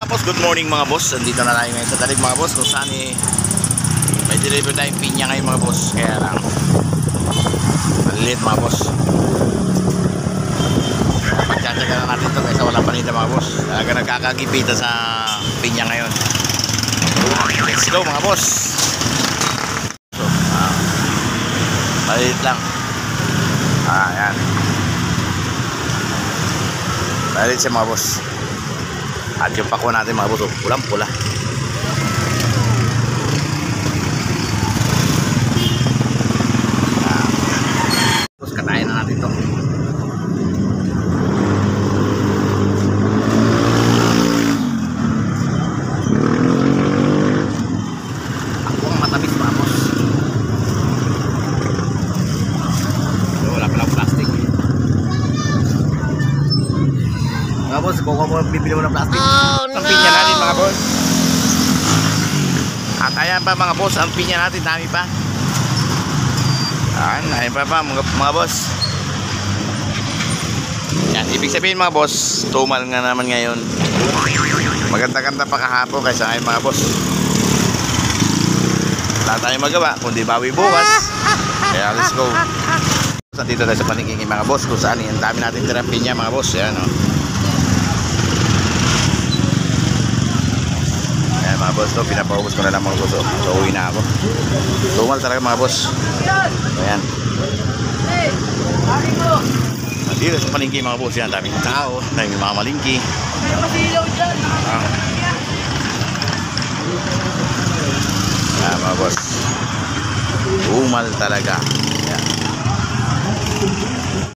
Boss, good morning mga boss. Andito na tayo ngayon sa Talig mga boss. Kung saan may deliver tayong pinya ngayon mga boss. Kaya lang maliliit mga boss. Pagtsatsaga na natin ito kaysa walang panita mga boss. Talaga nagkakagipita sa pinya ngayon. Let's go mga boss. So, maliliit lang. Ayan. Maliliit siya mga boss. At yung pako natin mga boss, pulang pula. Tapos katayin na natin ito. Ako ang matamis mga boss. Wala palang plastic. Mga boss, kung ako bibili mo ng plastic, ang pinya natin mga boss. At ayan pa mga boss, ang pinya natin dami pa. Ayan pa mga boss. Yan, ibig sabihin mga boss, tumal nga naman ngayon. Maganda-ganda pa kahapon kaysa ngayon mga boss. Wala tayong magawa kundi bawi bukas. Kaya let's go. Dito tayo sa Paningking mga boss, kung saan ang dami natin tirang pinya mga boss. Ayan o. Mga boss, to pinapaubos ko na lang mga boss. So uwi na ako. Tumal talaga mga boss. Ayan. Dito sa Paningking mga boss, yan daming tao, daming mga malingki. Ayan mga boss, tumal talaga. Ayan.